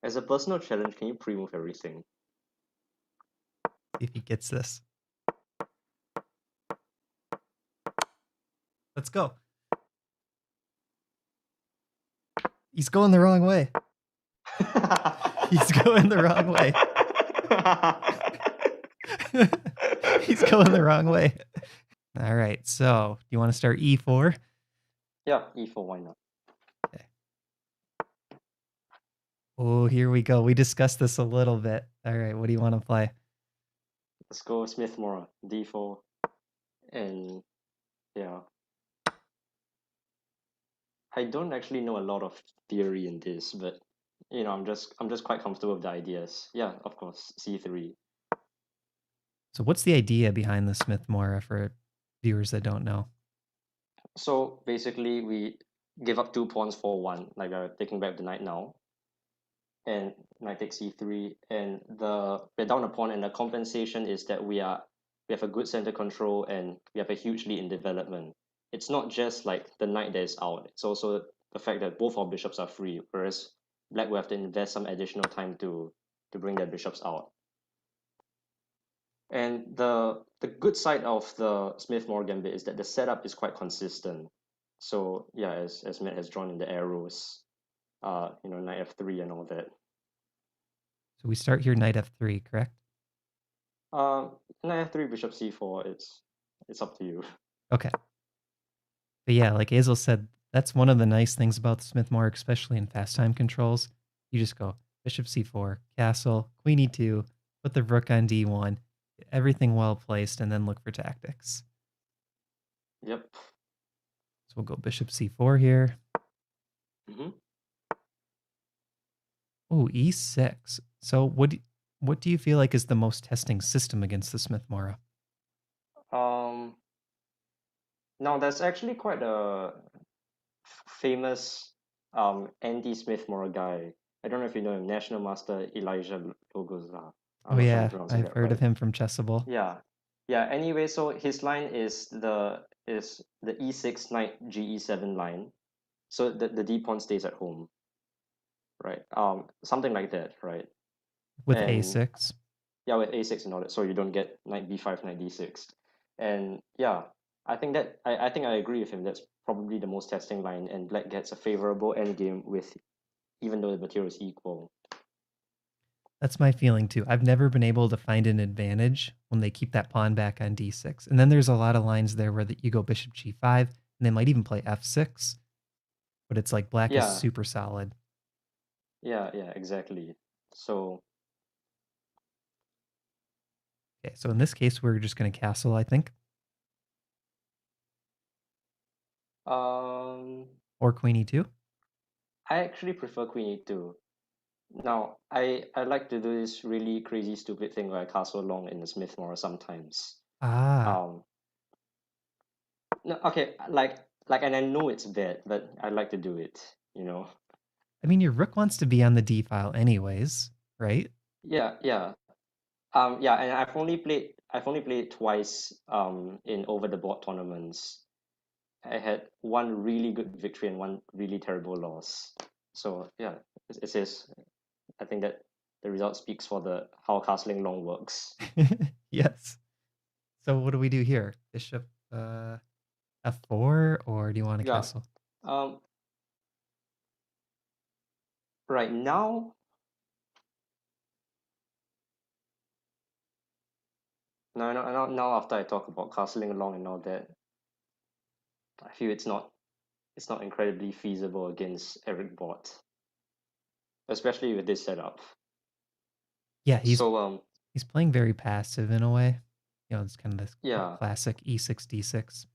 As a personal challenge, can you pre-move everything? See if he gets this. Let's go. He's going the wrong way. He's going the wrong way. He's going the wrong way. All right, so you want to start e4? Yeah, e4, why not? Okay. Oh, here we go. We discussed this a little bit. All right, what do you want to play? Let's go Smith-Morra, d4, and yeah. I don't actually know a lot of theory in this, but I'm just quite comfortable with the ideas. Yeah, of course, c3. So what's the idea behind the Smith-Morra for viewers that don't know? So basically, we give up 2 pawns for one, like we're taking back the knight now, and knight takes c3, and we're down a pawn, and the compensation is that we have a good center control and we have a huge lead in development. It's not just like the knight that is out; it's also the fact that both our bishops are free, whereas black will have to invest some additional time to bring their bishops out. And the good side of the Smith-Morra Gambit is that the setup is quite consistent. So yeah, as Matt has drawn in the arrows, knight f3 and all that. So we start here knight f3, correct? Knight f3, bishop c4. It's up to you. Okay. But yeah, like Azel said, that's one of the nice things about the Smith-Morra, especially in fast time controls. You just go bishop c4, castle, queen e2, put the rook on d1, get everything well placed, and then look for tactics. Yep. So we'll go bishop c4 here. Mm-hmm. Oh, e6. So what do you feel like is the most testing system against the Smith-Morra? Um, Now there's actually quite a famous anti-Smith-Morra guy. I don't know if you know him, National Master Elijah Logoza. I'm Oh not sure I'm yeah, pronouncing I've that heard of right. him from Chessable. Yeah. Yeah, anyway, so his line is the e6 knight ge7 line. So the d pawn stays at home, right? Something like that, right? With And a6. yeah, with a6 and all that, so you don't get knight b5, knight d6. And yeah, I think I agree with him. That's probably the most testing line, and black gets a favorable endgame with even though the material is equal. That's my feeling too. I've never been able to find an advantage when they keep that pawn back on d6. And then there's a lot of lines there where you go bishop g5, and they might even play f6, but it's like black is Yeah, super solid. yeah, exactly. So Okay, so in this case, we're just going to castle, I think, um or queen e2. I actually prefer queen e2. Now, I like to do this really crazy stupid thing where I castle long in the Smith-Morra sometimes. Ah, Um, no, okay, and I know it's bad, but I like to do it, you know. I mean, your rook wants to be on the d file anyways, right? Yeah, yeah. Yeah, and I've only played twice in over the board tournaments. I had one really good victory and one really terrible loss. So yeah, it says I think that the result speaks for the how castling long works. Yes. So what do we do here? Bishop f4, or do you want to Yeah. castle? Um, right now, now after I talk about castling long and all that, I feel it's not incredibly feasible against Eric Bot, especially with this setup. Yeah, he's So he's playing very passive in a way. It's kind of this yeah, classic e6 d6.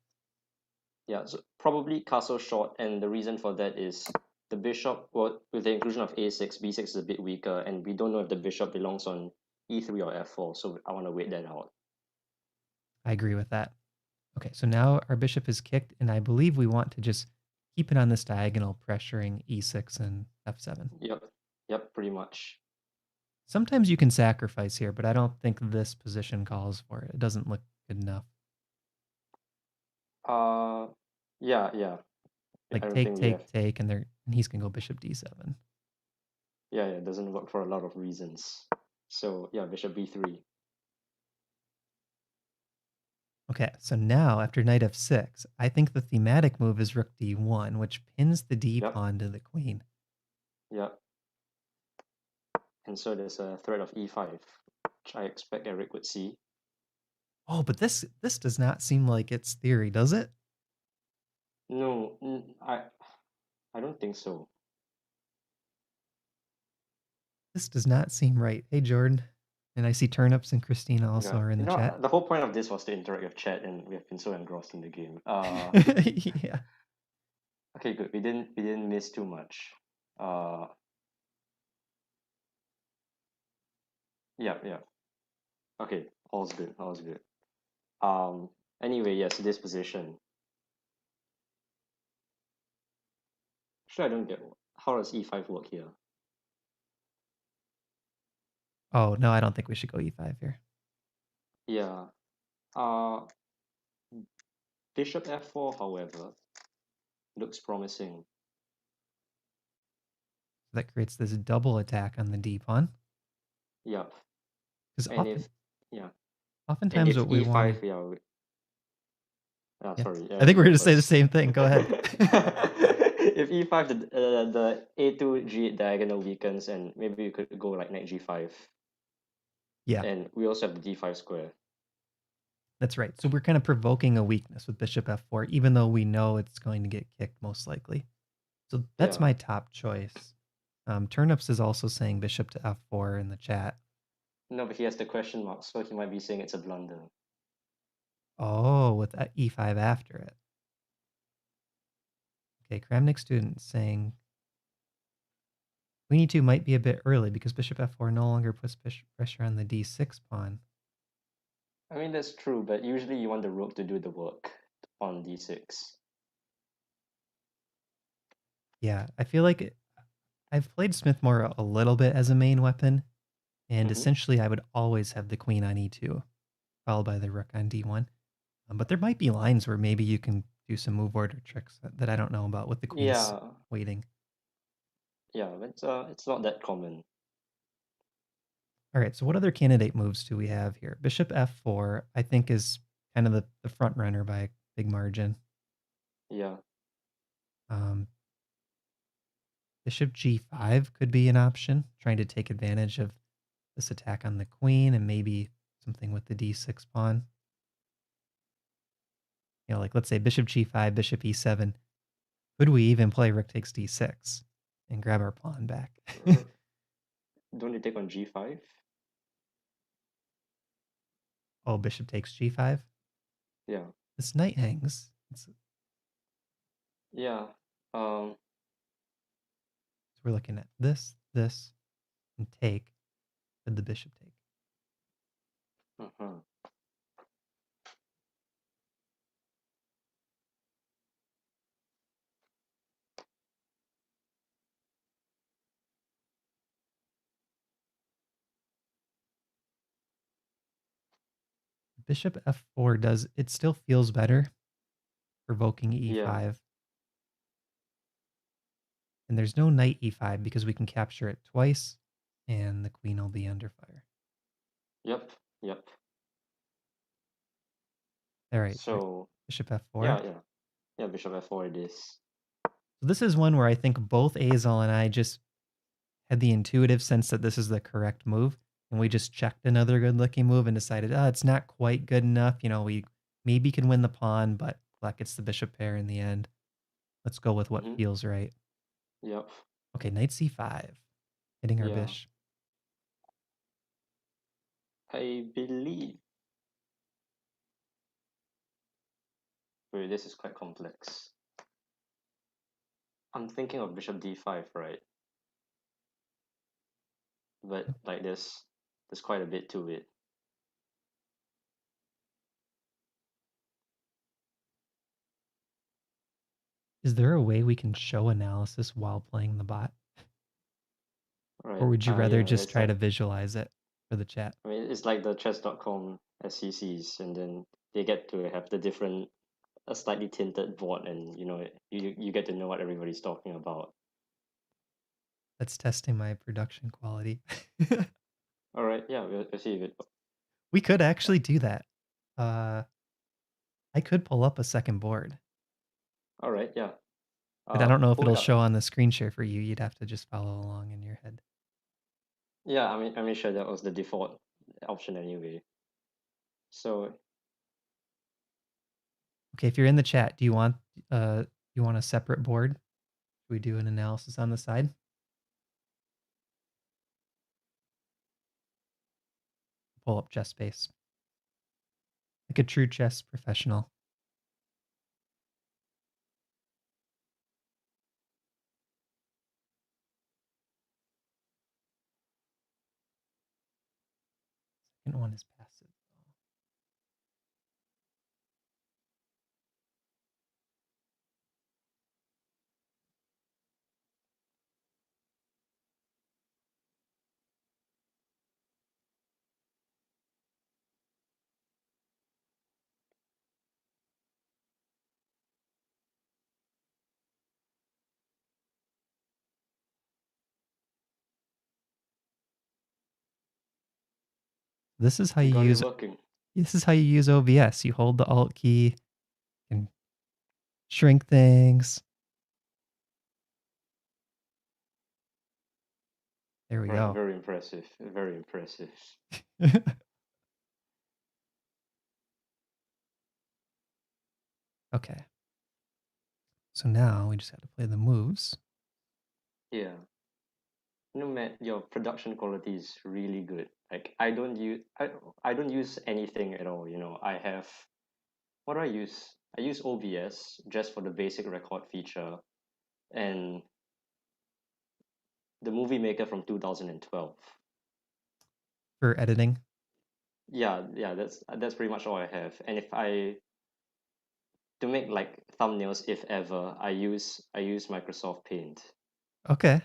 yeah. So probably castle short, and the reason for that is the bishop. Well, with the inclusion of a6, b6 is a bit weaker, and we don't know if the bishop belongs on e3 or f4. So I want to wait that out. I agree with that. Okay, so now our bishop is kicked, and I believe we want to just keep it on this diagonal, pressuring e6 and f7. Yep, yep, pretty much. Sometimes you can sacrifice here, but I don't think this position calls for it. It doesn't look good enough. Uh, yeah, yeah. I Like don't take, think we have. take, take, and he's gonna go bishop d7. Yeah, it doesn't work for a lot of reasons. So yeah, bishop b3. Okay, so now after knight f6, I think the thematic move is rook d1, which pins the d Yep, pawn to the queen. yep. And so there's a threat of e5, which I expect Eric would see. Oh, but this does not seem like it's theory, does it? No, I don't think so. This does not seem right. Hey, Jordan. And I see Turnips and Christina also Yeah, are in the chat. the whole point of this was to interact with chat, and we have been so engrossed in the game. Yeah. Okay, good. We didn't miss too much. Uh, yeah, yeah. Okay, all's good. All's good. Anyway, yes, this position. Actually, I don't get how does e5 work here. Oh, no, I don't think we should go e5 here. Yeah. Uh, bishop f4, however, looks promising. That creates this double attack on the d pawn. Yeah. Because And if yeah, and oftentimes if what we want e5, to... yeah, Yeah. sorry, I think you we're go going to say the first. same thing. Go ahead. If e5, the a2 g8 diagonal weakens, and maybe you could go like knight g5, Yeah, and we also have the d5 square. that's right. So we're kind of provoking a weakness with bishop f4, even though we know it's going to get kicked most likely. So that's Yeah. my top choice. Turnips is also saying bishop to f4 in the chat. No, but he has the question mark, so he might be saying it's a blunder. Oh, with e5 after it. Okay, Kramnik student saying queen e2 might be a bit early because bishop f4 no longer puts pressure on the d6 pawn. I mean, that's true, but usually you want the rook to do the work on d6. Yeah, I feel like I've played Smith-Morra a little bit as a main weapon, and Mm-hmm. essentially I would always have the queen on e2, followed by the rook on d1. But there might be lines where maybe you can do some move order tricks that I don't know about with the queen's Yeah, waiting. yeah, but it's not that common. All right, so what other candidate moves do we have here? Bishop f4, I think, is kind of the front runner by a big margin. Yeah. Um, Bishop g5 could be an option, trying to take advantage of this attack on the queen and maybe something with the d6 pawn. You know, like let's say bishop g5, bishop e7. Could we even play rook takes d6 and grab our pawn back? Don't you take on g5? Oh, bishop takes g5. Yeah. This knight hangs. Yeah. So we're looking at this, and take. Did the bishop take? Uh-huh. Bishop f4 does, it still feels better, provoking Yeah. e5. And there's no knight e5 because we can capture it twice and the queen will be under fire. Yep. Yep. All right, So bishop f4. yeah, yeah. Yeah, bishop f4 it is. So this is one where I think both Azel and I just had the intuitive sense that this is the correct move. And we just checked another good looking move and decided, oh, it's not quite good enough. You know, we maybe can win the pawn, but black gets the bishop pair in the end. Let's go with what Mm-hmm. feels right. Yep. Okay, knight c5, hitting our Yeah. bishop. I believe. Wait, this is quite complex. I'm thinking of bishop d5, right? But like there's quite a bit to it. Is there a way we can show analysis while playing the bot? Or Right. would you rather Yeah, just it's try like to visualize it for the chat? I mean it's like the chess.com SCCs, and then they get to have the different a slightly tinted board, and you get to know what everybody's talking about. That's testing my production quality. All right, yeah, we'll see if it. We could actually do that. Uh, I could pull up a second board, All right, yeah. but I don't know if Pull it it'll up. show on the screen share for you. You'd have to just follow along in your head. Yeah, I mean, sure that was the default option anyway. So Okay, if you're in the chat, do you want a separate board? Should we do an analysis on the side? Pull up chess space. Like a true chess professional. Second one is passive. This is how we you got it use working. OBS. You hold the Alt key and shrink things. There we Right, go. very impressive. Very impressive. Okay. So now we just have to play the moves. Yeah. No, Matt, your production quality is really good. Like I don't use anything at all, you know. I have what do I use? I use OBS just for the basic record feature and the movie maker from 2012. For editing. Yeah, that's pretty much all I have. And if I to make like thumbnails, if ever, I use Microsoft Paint. Okay.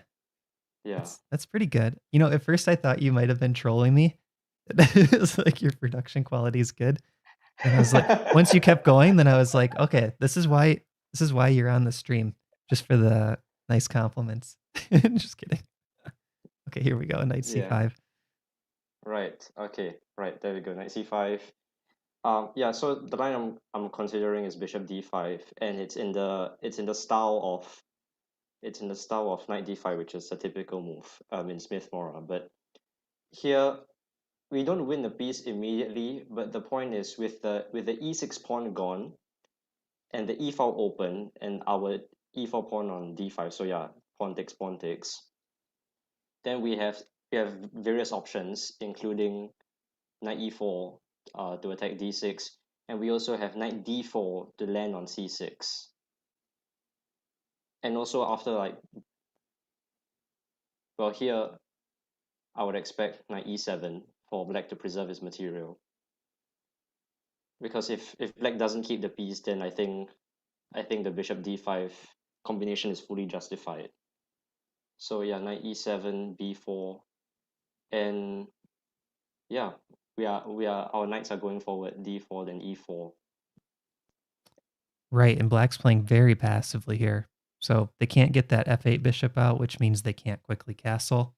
Yeah. That's pretty good. You know, at first I thought you might have been trolling me. It's like your production quality is good. And I was like, once you kept going, then I was like, okay, this is why you're on the stream. Just for the nice compliments. Just kidding. Okay, here we go. Knight Yeah. C5. Right. Okay. Right. There we go. Knight C5. Yeah. So the line I'm considering is Bishop D5, and it's in the style of Knight D5, which is a typical move in Smith-Morra. But here we don't win the piece immediately. But the point is with the E6 pawn gone and the E file open and our E4 pawn on D5. So yeah, pawn takes pawn takes. Then we have various options, including knight e4 to attack d6, and we also have knight d4 to land on c6. And also after well, here I would expect knight e7 for black to preserve his material, because if black doesn't keep the piece, then I think the bishop d5 combination is fully justified. So yeah, knight e7, b4, and yeah, our knights are going forward, d4 then e4. Right, and black's playing very passively here. So they can't get that f8 bishop out, which means they can't quickly castle.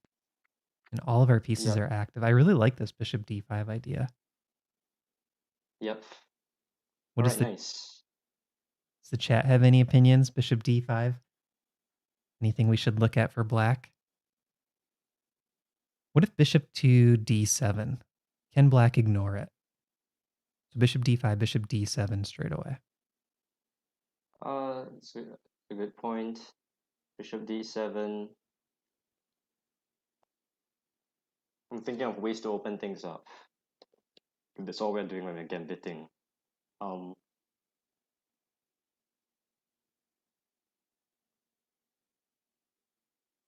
And all of our pieces Yep. are active. I really like this bishop d5 idea. Yep. What All is right, the nice. Does the chat have any opinions? Bishop d5? Anything we should look at for black? What if bishop to d7? Can black ignore it? So bishop d5, bishop d7 straight away. It's a good point. Bishop d7. I'm thinking of ways to open things up. That's all we're doing when we're gambiting. Um,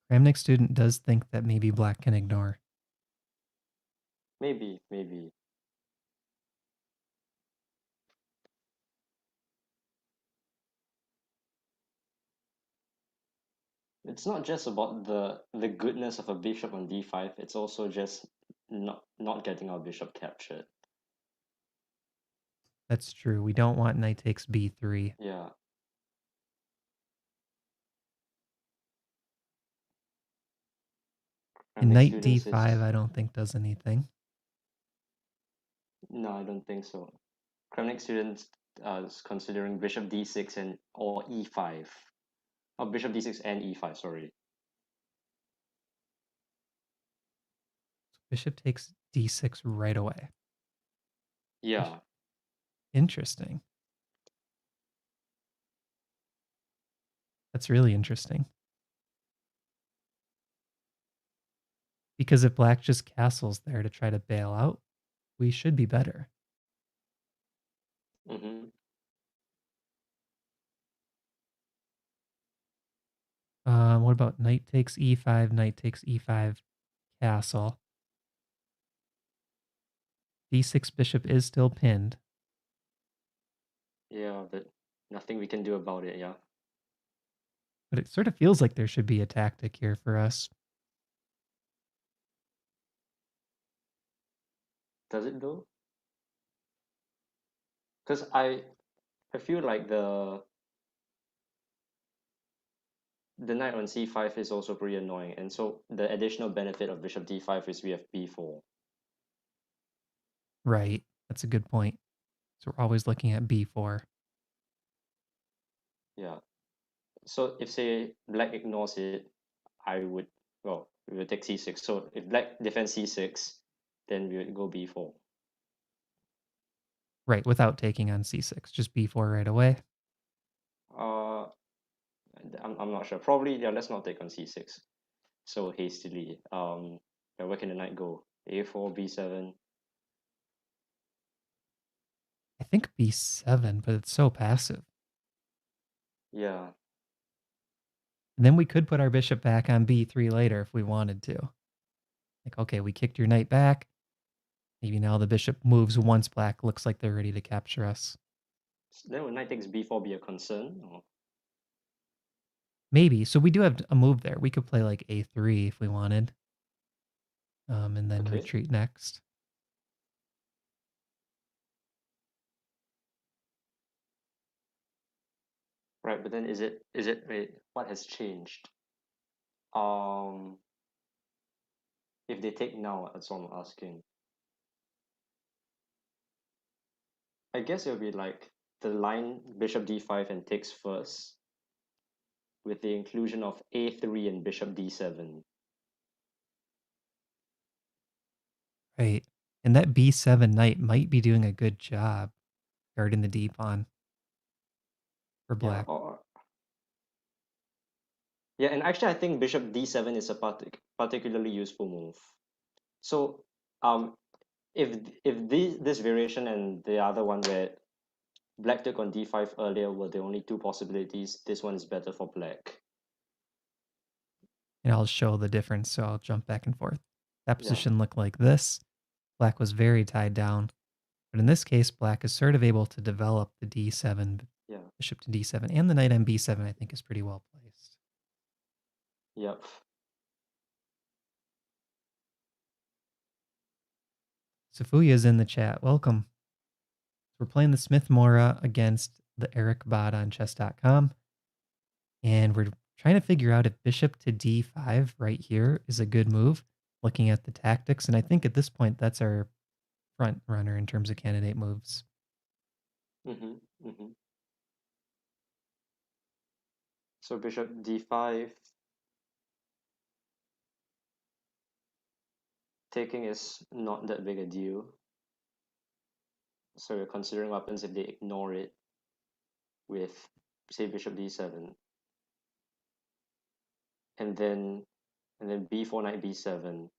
Kramnik student does think that maybe black can ignore. maybe. It's not just about the goodness of a bishop on d5. It's also just not getting our bishop captured. That's true. We don't want knight takes b3. Yeah. And Mixed knight students d5 is I don't think does anything. no, I don't think so. Kramnik students is considering bishop d6 and or e5. Oh, bishop d6 and e5, sorry. Bishop takes d6 right away. Yeah. Interesting. That's really interesting. Because if black just castles there to try to bail out, we should be better. Mm-hmm. What about knight takes e5, knight takes e5, castle. d6 bishop is still pinned. Yeah, but nothing we can do about it, yeah. But it sort of feels like there should be a tactic here for us. Does it though? Because I feel like the knight on c5 is also pretty annoying, and so the additional benefit of bishop d5 is we have b4. Right. That's a good point. So we're always looking at b4. Yeah. So if say black ignores it, I would well we would take c6. So if black defends c6, then we would go b4. Right, without taking on c6. Just b4 right away. Uh, I'm not sure. Probably yeah. Let's not take on c6 so hastily. Yeah, where can the knight go? A4, b7. I think b7, but it's so passive. Yeah. And then we could put our bishop back on b3 later if we wanted to. Like, okay, we kicked your knight back. Maybe now the bishop moves once black looks like they're ready to capture us. Then when knight takes b4 be a concern? Or... Maybe. So we do have a move there. We could play like a3 if we wanted. And then Okay. retreat next. Right, but then is it wait, what has changed? Um, if they take now, that's what I'm asking. I guess it'll be like the line bishop d5 and takes first, with the inclusion of a3 and bishop d7. Right. And that b7 knight might be doing a good job guarding the d pawn for Yeah, black. or yeah, and actually I think bishop d7 is a particularly useful move. So if this variation and the other one where black took on d5 earlier were the only two possibilities, this one is better for black. And I'll show the difference, so I'll jump back and forth. That Yeah, position looked like this. Black was very tied down. But in this case, black is sort of able to develop the d7, yeah, bishop to d7, and the knight on b7 I think is pretty well placed. yep. Safuya's in the chat. Welcome. We're playing the Smith-Morra against the Eric Bot on chess.com. And we're trying to figure out if bishop to d5 right here is a good move, looking at the tactics. And I think at this point, that's our front runner in terms of candidate moves. Mm-hmm, mm-hmm. So bishop d5. Taking is not that big a deal. So you're considering what happens if they ignore it with, say, bishop d7. And then b4 knight b7.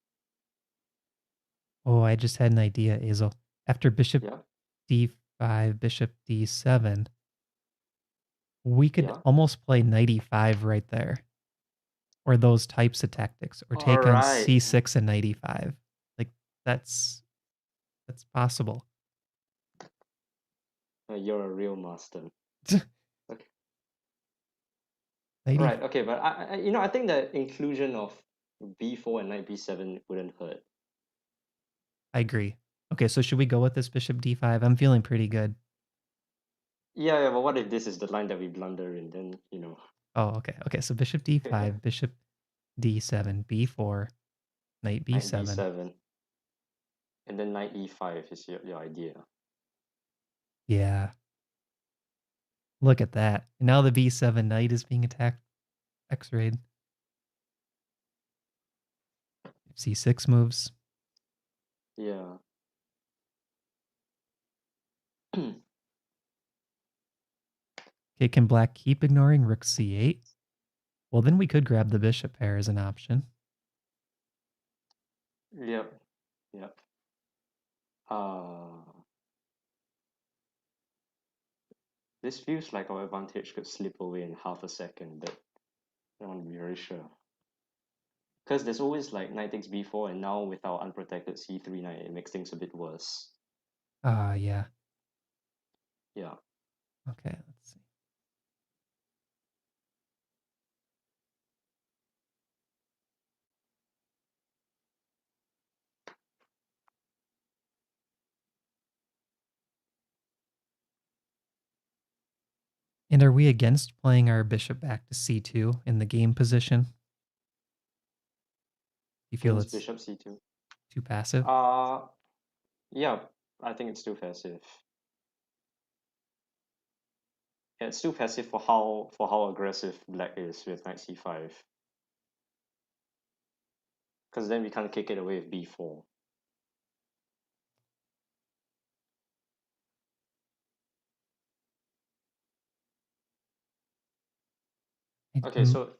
Oh, I just had an idea, Azel. After bishop Yeah, d5, bishop d7, we could yeah. almost play knight e5 right there. Or those types of tactics. Or All take on right. c6 and knight e5. Like, that's possible. You're a real master. Okay. Knight Right. Okay. But I think the inclusion of b4 and knight b7 wouldn't hurt. I agree. Okay, so should we go with this bishop d5? I'm feeling pretty good. Yeah, yeah. But what if this is the line that we blunder in? Then Oh, okay. Okay, so bishop d5, bishop d7, b4. Knight knight b7. b7. And then knight e5 is your idea. Yeah. Look at that. And now the b7 knight is being attacked. X-rayed. c6 moves. Yeah. Okay, can black keep ignoring rook c8? Well, then we could grab the bishop pair as an option. Yep. Yep. This feels like our advantage could slip away in half a second, but I don't want to be very sure. Because there's always like knight takes b4, and now with our unprotected c3 knight, it makes things a bit worse. Yeah. Yeah. Okay, let's see. And are we against playing our bishop back to c2 in the game position? You feel Against it's bishop c2. too passive? Yeah, I think it's too passive. Yeah, it's too passive for how aggressive black is with knight c5. Because then we can't kick it away with b4. Okay, so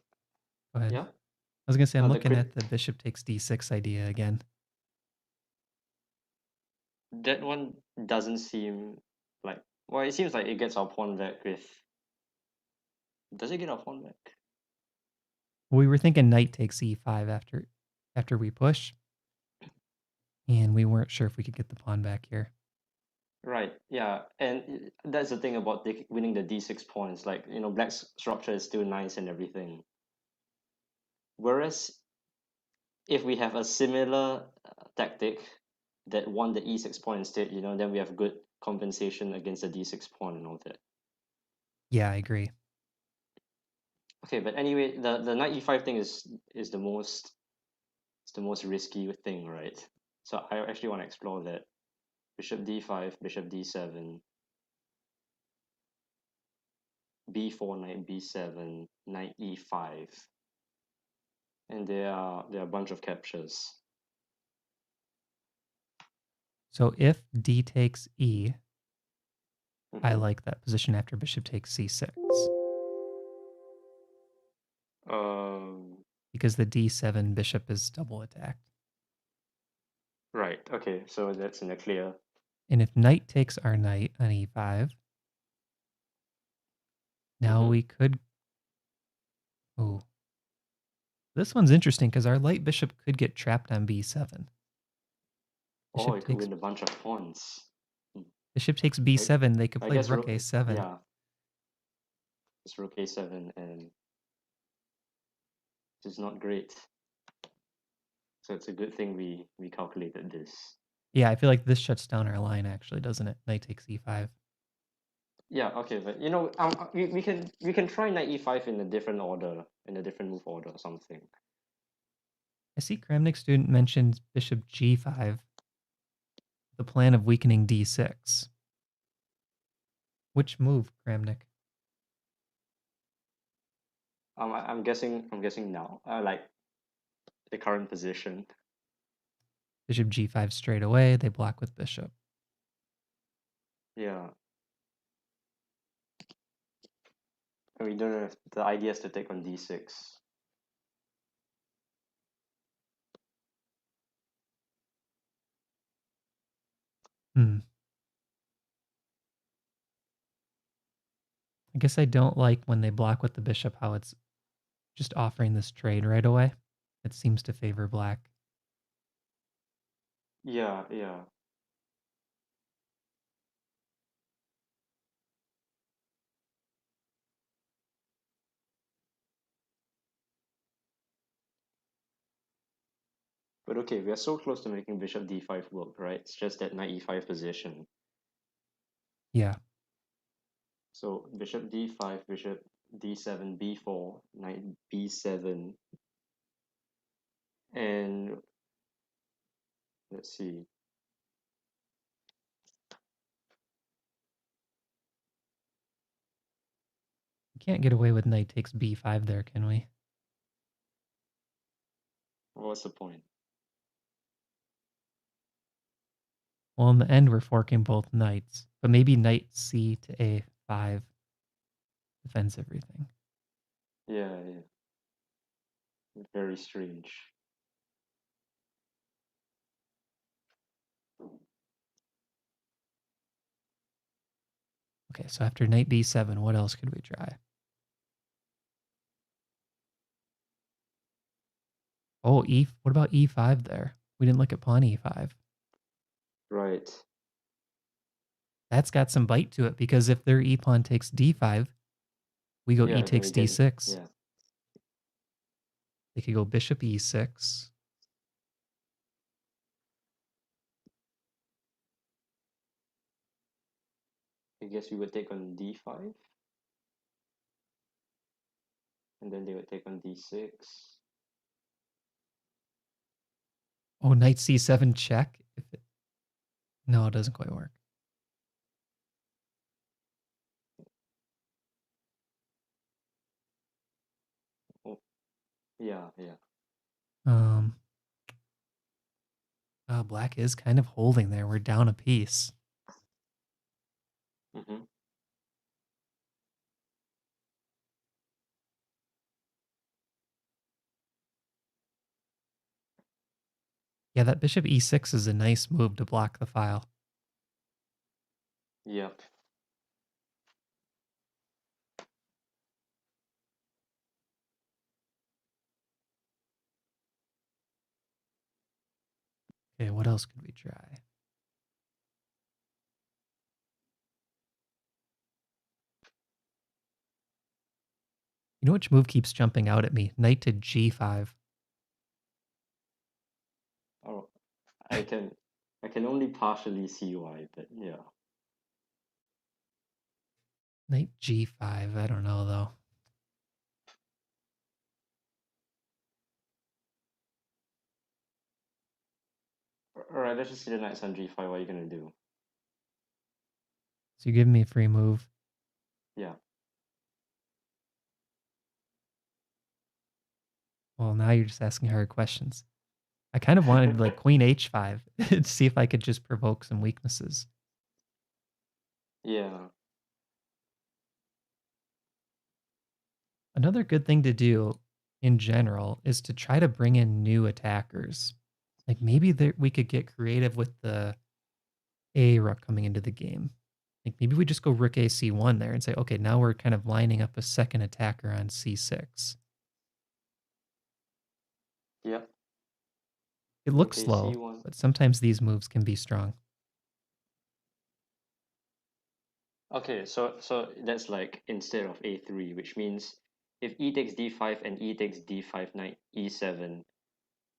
Go ahead. yeah. I was gonna say I'm No, looking at the bishop takes d6 idea again. That one doesn't seem like, well, it seems like it gets our pawn back with. Does it get our pawn back? We were thinking knight takes e5 after we push, and we weren't sure if we could get the pawn back here. Right. Yeah, and that's the thing about winning the d6 points. Like, black's structure is still nice and everything. Whereas if we have a similar tactic that won the e6 pawn instead, then we have good compensation against the d6 pawn and all that. Yeah, I agree. Okay, but anyway, the knight e5 thing is the most risky thing, right? So I actually want to explore that. Bishop d5, bishop d7, b4, knight b7, knight e5, and there are a bunch of captures. So if d takes e, I Mhm. like that position after bishop takes c6. Because the d7 bishop is double attacked. Right. Okay. So that's in the clear. And if knight takes our knight on e5, now we could. Oh, this one's interesting because our light bishop could get trapped on b7. Oh, it could win a bunch of pawns. Bishop takes b7. They could I play guess rook a7. Yeah. It's rook a7, and it's not great. So it's a good thing we calculated this. Yeah, I feel like this shuts down our line, actually, doesn't it? Knight takes e5. Yeah. Okay, but we can try knight e5 in a different order, in a different move order or something. I see Kramnik student mentioned bishop g5, the plan of weakening d6. Which move, Kramnik? I'm guessing now. Like the current position. Bishop g5 straight away. They block with bishop. Yeah. And we don't know if the idea is to take on d6. I guess I don't like when they block with the bishop how it's just offering this trade right away. It seems to favor black. Yeah, yeah. But okay, we are so close to making bishop d5 work, right? It's just that knight e5 position. Yeah. So bishop d5, bishop d7, b4, knight b7, and Let's see. We can't get away with knight takes b5 there, can we? What's the point? Well, in the end, we're forking both knights, but maybe knight c to a5 defends everything. Yeah, yeah. Very strange. Okay, so after knight b7, what else could we try? Oh, what about e5 there? We didn't look at pawn e5. Right. That's got some bite to it because if their e-pawn takes d5, we go Yeah, e then takes we get, d6. yeah. They could go bishop e6. I guess we would take on d5. And then they would take on d6. Oh, knight c7 check? No, it doesn't quite work. Oh, yeah, yeah. Black is kind of holding there. We're down a piece. Mm-hmm. Yeah, that bishop e6 is a nice move to block the file. Yep. Okay, what else could we try? You know which move keeps jumping out at me? Knight to g5. Oh, I can only partially see why, but yeah. Knight g5. I don't know, though. Alright, let's just see the knights on g5. What are you gonna do? So you give me a free move. Yeah. Well, now you're just asking hard questions. I kind of wanted like queen h5 to see if I could just provoke some weaknesses. Yeah. Another good thing to do in general is to try to bring in new attackers. Like maybe we could get creative with the A rook coming into the game. Like maybe we just go rook a c1 there and say, okay, now we're kind of lining up a second attacker on c6. Yep. It Rook looks a slow, c1. but sometimes these moves can be strong. Okay, so that's like instead of a3, which means if e takes d5 and e takes d5, knight e7,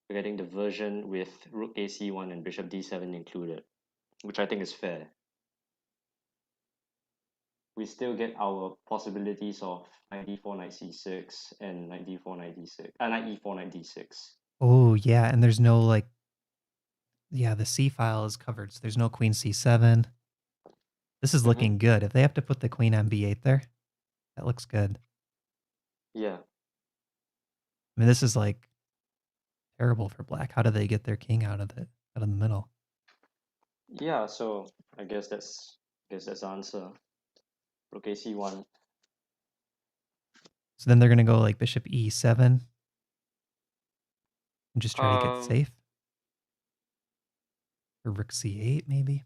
we're getting the version with rook a c1 and bishop d7 included, which I think is fair. We still get our possibilities of knight d4, knight c6, and knight d4, knight d6, knight e4, knight d6. Oh, yeah, and there's no like, yeah, the c file is covered, so there's no queen c7. This is Mm-hmm. looking good. If they have to put the queen on b8 there, that looks good. Yeah. I mean, this is like terrible for black. How do they get their king out of the middle? Yeah, so I guess that's the answer. Rook a c1. So then they're gonna go like bishop e7 and just try to get Um, safe. Or rook c8 maybe.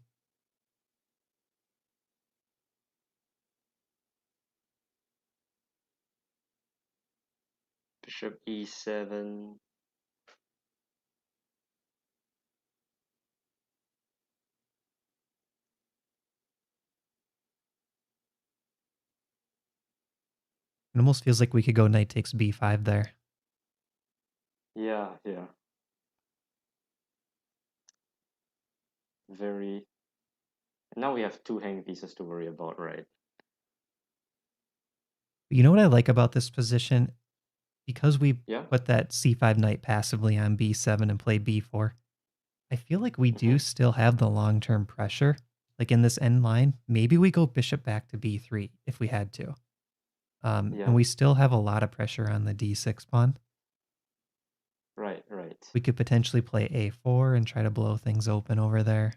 bishop e7. It almost feels like we could go knight takes b5 there. Yeah, yeah. Very. Now we have two hanging pieces to worry about, right? You know what I like about this position? Because we Yeah. put that c5 knight passively on b7 and play b4, I feel like we do Mm-hmm. still have the long-term pressure. Like in this end line, maybe we go bishop back to b3 if we had to. And Yeah. we still have a lot of pressure on the d6 pawn. Right. Right. We could potentially play a4 and try to blow things open over there.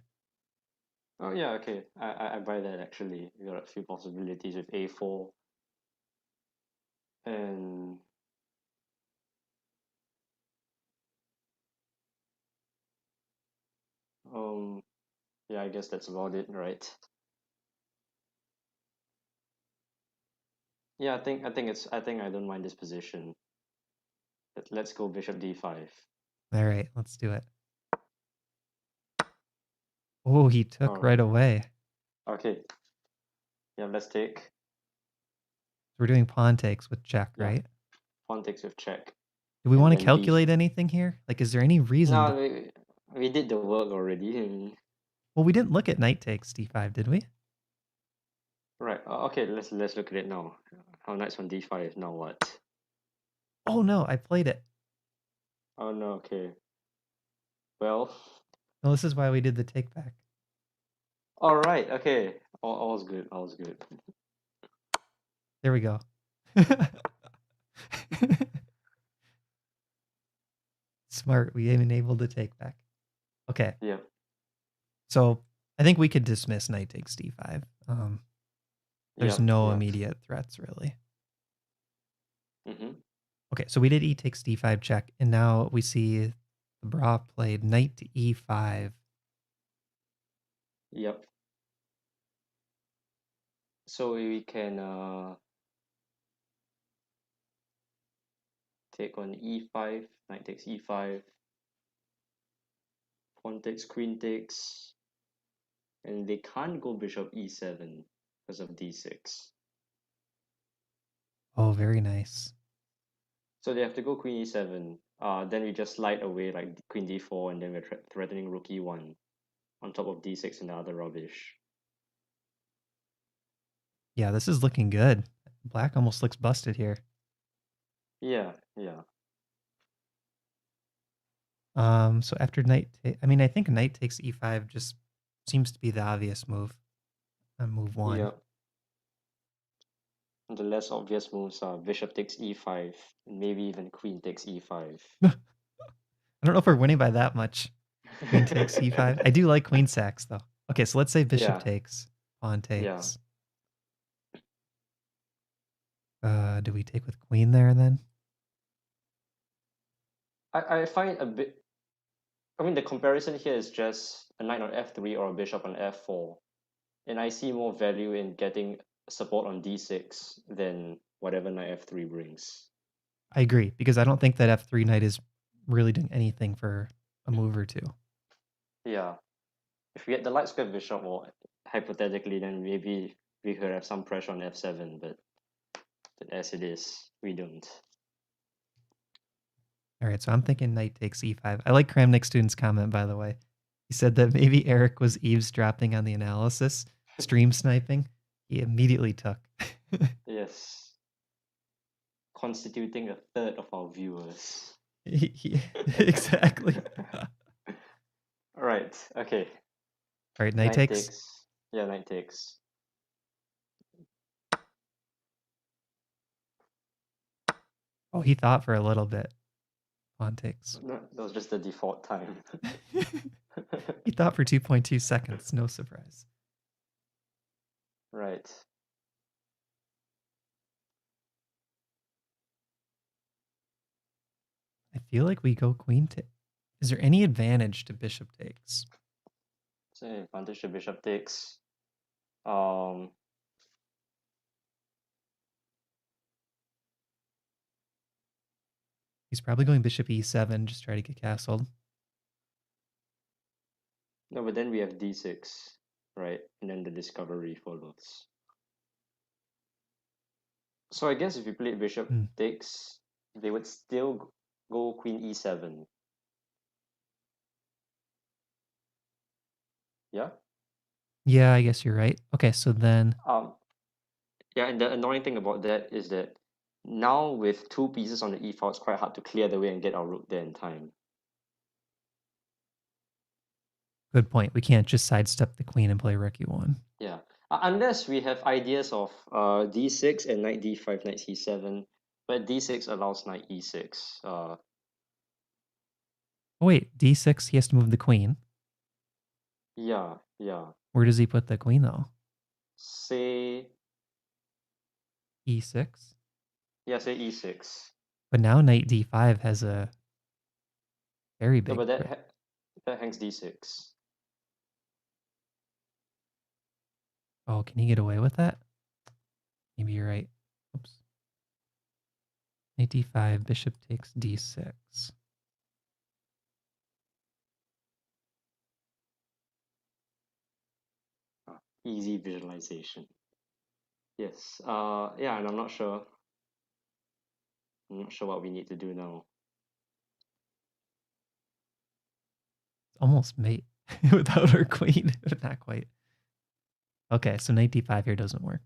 Oh yeah. Okay. I buy that actually. You got a few possibilities with a4 and yeah. I guess that's about it, right? Yeah. I think I don't mind this position. Let's go bishop d5. All right, let's do it. Oh, he All took right right. away. Okay. Yeah. Let's take. We're doing pawn takes with check, Yeah. right? Pawn takes with check, Do we and want to then d. calculate anything here? Like, is there any reason No, to... we did the work already. I mean, Well, we didn't look at knight takes d5, did we? right. Okay. Let's look at it now. How knight's on d5. Now what? Oh no, I played it. Oh no. Okay. Well. No, this is why we did the take back. All right. Okay. All's good. All's good. There we go. Smart. We enabled the take back. Okay. Yeah. So I think we could dismiss knight takes d5. There's Yep. no Yep. immediate threats, really. Mm-hmm. Okay, so we did e takes d5 check, and now we see the Bra played knight to e5. Yep. So we can take on e5. Knight takes e5. Pawn takes, queen takes, and they can't go bishop e7 because of d6. Oh, very nice. So they have to go queen e7. Then we just slide away like queen d4, and then we're threatening rook e1 on top of d6 and the other rubbish. Yeah, this is looking good. Black almost looks busted here. Yeah, yeah. So after knight, I think knight takes e5 just seems to be the obvious move on move one. Yeah. And the less obvious moves are bishop takes e5, and maybe even queen takes e5. I don't know if we're winning by that much. Queen takes e5. I do like queen sacks though. Okay, so let's say bishop Yeah. takes, pawn Yeah. takes. Do we take with queen there then? I find a bit. I mean, the comparison here is just a knight on f3 or a bishop on f4, and I see more value in getting support on d6 than whatever knight f3 brings. I agree, because I don't think that f3 knight is really doing anything for a move or two. Yeah, if we get the light square bishop, or hypothetically, then maybe we could have some pressure on f7, but as it is, we don't. All right, so I'm thinking knight takes e5. I like Kramnik student's comment, by the way. He said that maybe Eric was eavesdropping on the analysis, stream sniping. He immediately took. Yes, constituting a third of our viewers. Exactly. All right. Okay. All right, knight takes. Yeah, knight takes. Oh, he thought for a little bit. Pawn takes. No, that was just the default time. He thought for 2.2 seconds. No surprise. Right. I feel like we go queen take. Is there any advantage to bishop takes? So advantage to bishop takes. He's probably going bishop e7, just try to get castled. No, but then we have d6, right? And then the discovery follows. So I guess if you played bishop takes, they would still go queen e7. Yeah? Yeah, I guess you're right. Okay, so then... Yeah, and the annoying thing about that is that now with two pieces on the e file, it's quite hard to clear the way and get our rook there in time. Good point. We can't just sidestep the queen and play rook e1. Yeah. Unless we have ideas of d6 and knight d5, knight c7, but d6 allows knight e6. Oh, wait, d6, he has to move the queen. Yeah, yeah. Where does he put the queen, though? Say, e6? yeah, say e6. But now knight d5 has a very No, big but threat. that hangs d6. Oh, can he get away with that? Maybe you're right. Oops. Knight d5, bishop takes d6. Easy visualization. Yes. Yeah, and I'm not sure. I'm not sure what we need to do now. It's almost mate without our queen, but not quite. Okay, so knight d5 here doesn't work.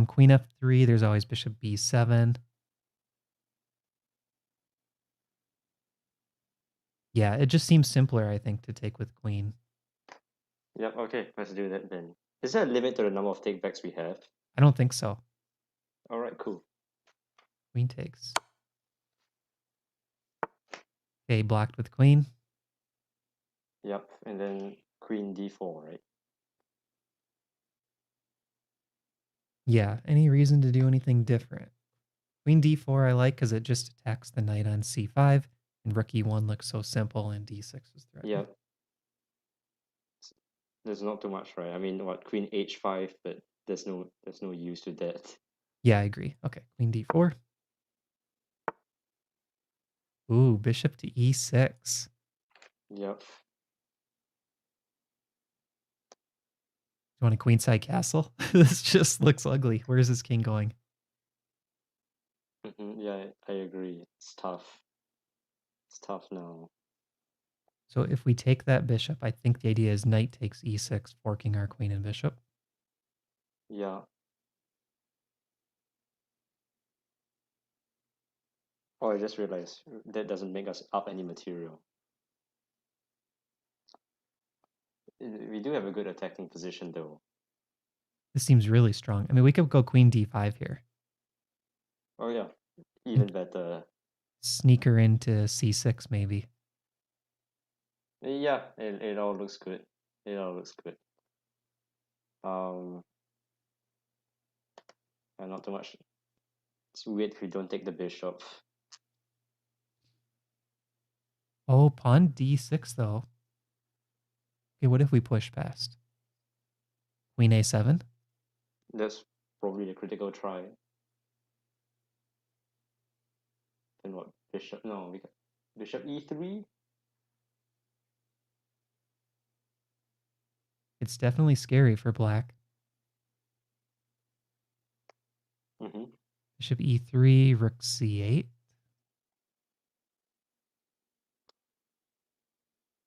Queen f3, there's always bishop b7. Yeah, it just seems simpler, I think, to take with queen. Yep, okay, let's do that then. Is there a limit to the number of takebacks we have? I don't think so. Alright, cool. Queen takes. Okay, blocked with queen. Yep, and then queen d4, right? Yeah, any reason to do anything different? Queen d4 I like because it just attacks the knight on c5, and rook e1 looks so simple, and d6 is threatened. Yep. There's not too much, right? I mean, what, queen h5, but there's no use to that. Yeah, I agree. Okay, queen d4. Ooh, bishop to e6. Yep. You want a queenside castle? This just looks ugly. Where is this king going? Yeah, I agree. It's tough. It's tough now. So if we take that bishop, I think the idea is knight takes e6, forking our queen and bishop. Yeah. Oh, I just realized that doesn't make us up any material. We do have a good attacking position though. This seems really strong. I mean, we could go queen d5 here. Oh yeah, even better. Sneak her into c6 maybe. Yeah, it all looks good. It all looks good. And not too much. It's weird if we don't take the bishop. Oh, pawn d6 though. Okay, what if we push past? Queen a7? That's probably the critical try. Then what? Bishop? No, we got bishop e3. It's definitely scary for black. Bishop e3, rook c8.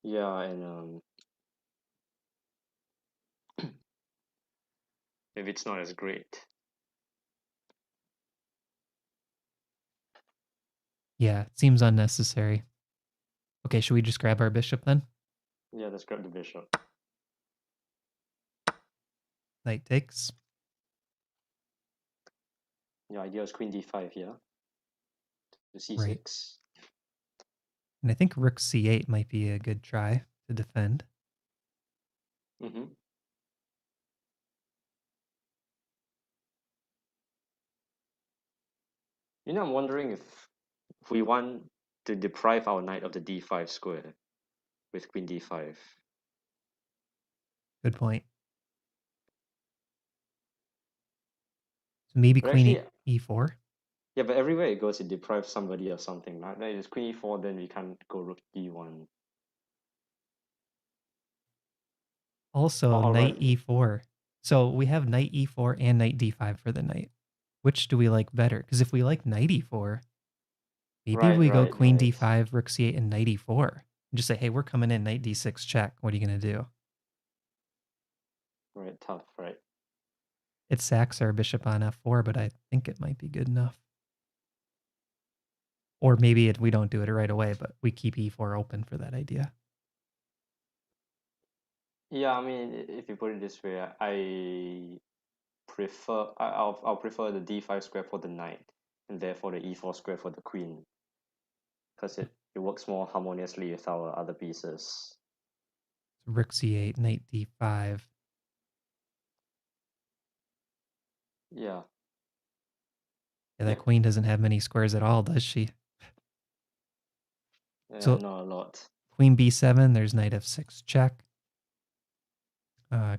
Yeah, and maybe it's not as great. Yeah, it seems unnecessary. Okay, should we just grab our bishop then? Yeah, let's grab the bishop. Knight takes. Your idea is queen d5 here. To c6. Right. And I think rook c8 might be a good try to defend. You know, I'm wondering if we want to deprive our knight of the d5 square with queen d5. Good point. So maybe But queen actually, e4. yeah, but everywhere it goes, it deprives somebody of something. Right? Like it's queen e4, then we can't go rook d1. Also, Or knight rather, e4. So we have knight e4 and knight d5 for the knight. Which do we like better? Because if we like knight e4, maybe we go queen nice. d5, rook c8, and knight e4. And just say, hey, we're coming in, knight d6 check. What are you going to do? Right, tough, right? It sacks our bishop on f4, but I think it might be good enough. Or maybe we don't do it right away, but we keep e4 open for that idea. Yeah, I mean, if you put it this way, I'll prefer the d5 square for the knight, and therefore the e4 square for the queen, because it works more harmoniously with our other pieces. Rook c8, knight d5. Yeah. Yeah, that Yep. queen doesn't have many squares at all, does she? Yeah, So not a lot. queen b7, there's knight f6 check.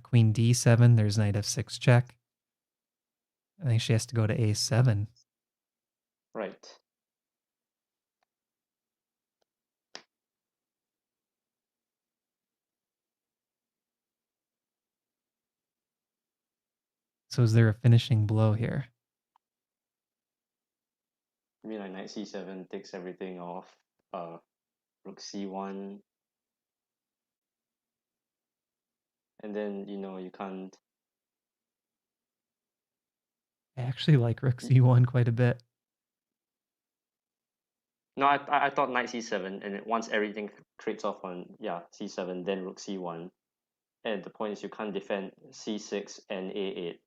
Queen d7, there's knight f6 check. I think she has to go to a7. Right. So is there a finishing blow here? I mean, like knight c7 takes everything off. Rook c1, and then you can't. I actually like rook c1 quite a bit. No, I thought knight c7, and once everything trades off on c7, then rook c1, and the point is you can't defend c6 and a8.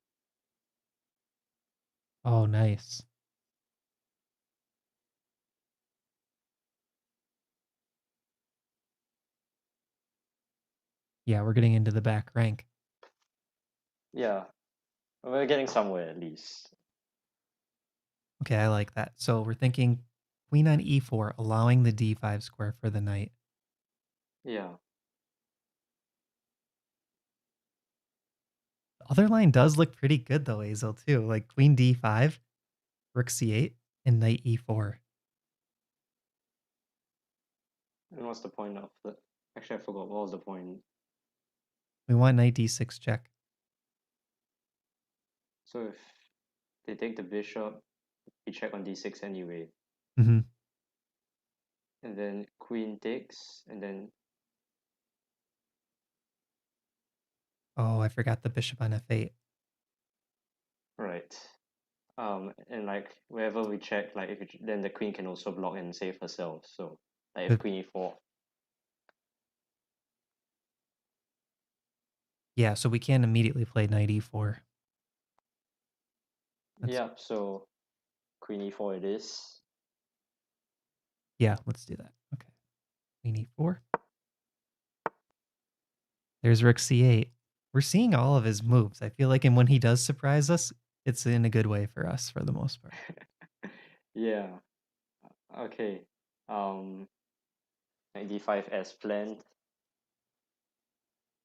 Oh, nice. Yeah, we're getting into the back rank. Yeah, we're getting somewhere at least. Okay, I like that. So we're thinking queen on e4, allowing the d5 square for the knight. Yeah. The other line does look pretty good though, Azel, too. Like queen d5, rook c8, and knight e4. And what's the point of the? Actually, I forgot what was the point. We want knight d6 check. So if they take the bishop, we check on d6 anyway, Mm-hmm. and then queen takes, and then Oh, I forgot the bishop on f8. right. And like wherever we check, like if then the queen can also block and save herself. So like if Good. queen e4. Yeah, so we can't immediately play knight e4. Yep. So queen e4 it is. Yeah, let's do that. Okay. Queen e4. There's rook c8. We're seeing all of his moves. I feel like, and when he does surprise us, it's in a good way for us for the most part. Yeah. Okay. Knight d5 as planned,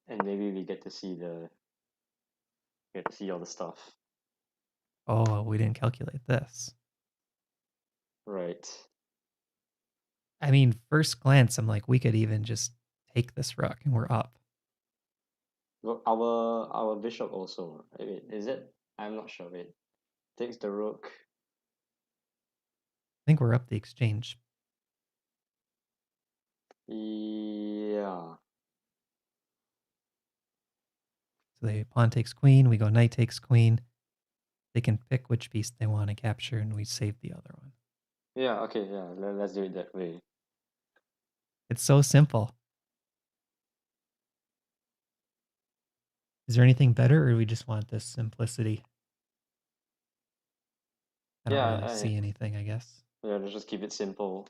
and maybe we get to see all the stuff. Oh, we didn't calculate this. Right. I mean, first glance, I'm like, we could even just take this rook and we're up. Well, our bishop also. Wait, is it? I'm not sure. Wait, takes the rook. I think we're up the exchange. Yeah. So the pawn takes queen, we go knight takes queen. They can pick which piece they want to capture, and we save the other one. Yeah. Okay. Yeah. Let's do it that way. It's so simple. Is there anything better, or do we just want this simplicity? I don't Yeah. really see anything, I guess. Yeah. Let's just keep it simple.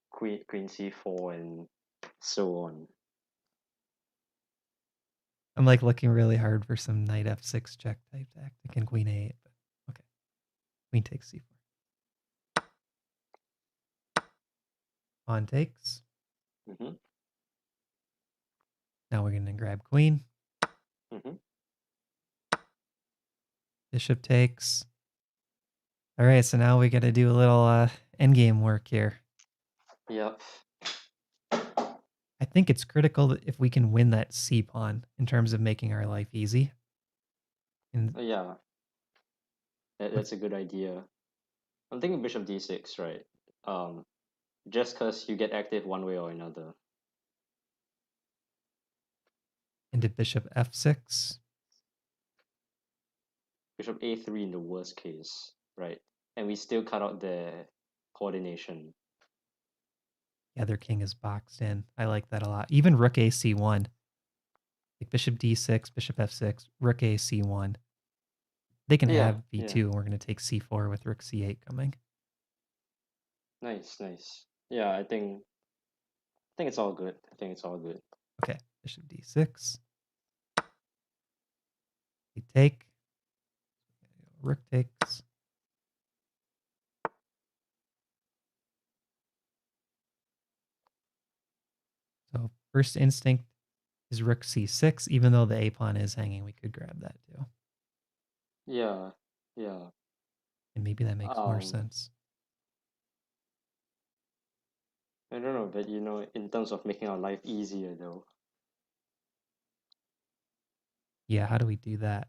Queen c4 and so on. I'm like looking really hard for some knight f6 check type tactic and queen a8. But okay, queen takes c4. Pawn takes. Mm-hmm. Now we're going to grab queen. Mm-hmm. Bishop takes. All right, so now we got to do a little endgame work here. Yep. I think it's critical that if we can win that c pawn in terms of making our life easy. And Yeah. That's a good idea. I'm thinking bishop d6, right? Just because you get active one way or another. into bishop f6. Bishop a3 in the worst case, right? And we still cut out the coordination. The other king is boxed in. I like that a lot. Even rook ac1. Like bishop d6, bishop f6, rook a c1. They can Yeah, have yeah. b2, and we're going to take c4 with rook c8 coming. Nice, nice. Yeah, I think it's all good. I think it's all good. Okay, bishop d6. We take. Rook takes. So first instinct is rook c6. Even though the a pawn is hanging, we could grab that too. Yeah, yeah. And maybe that makes more Um, sense. I don't know, but you know, in terms of making our life easier though, Yeah, how do we do that?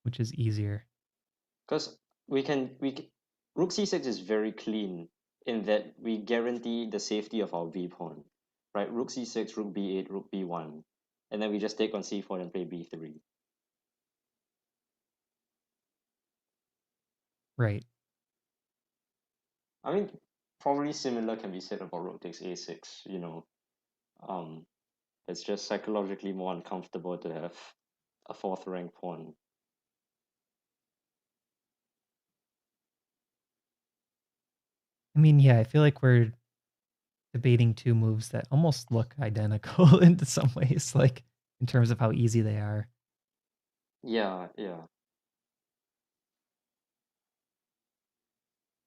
Which is easier? because rook c6 is very clean in that we guarantee the safety of our b pawn, right? Rook c6, rook b8, rook b1, and then we just take on c4 and play b3. Right. I mean, probably similar can be said about rook takes a6. You know, um, it's just psychologically more uncomfortable to have a fourth rank pawn. I mean, yeah, I feel like we're debating two moves that almost look identical in some ways, like in terms of how easy they are. Yeah, yeah.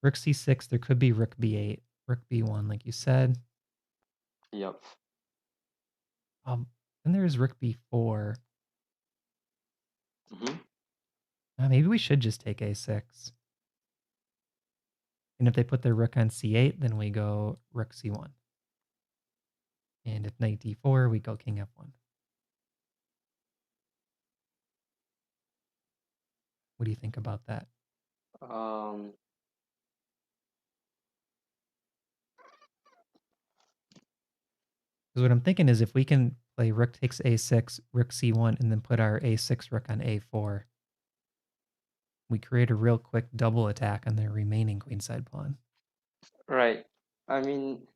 Rook c6, there could be rook b8, rook b1, like you said. Yep. Then there's rook b4. Mm-hmm. Maybe we should just take a6. And if they put their rook on c8, then we go rook c1. And if knight d4, we go king f1. What do you think about that? Um, Because what I'm thinking is if we can play rook takes a6, rook c1, and then put our a6 rook on a4, we create a real quick double attack on their remaining queenside pawn. right. I mean,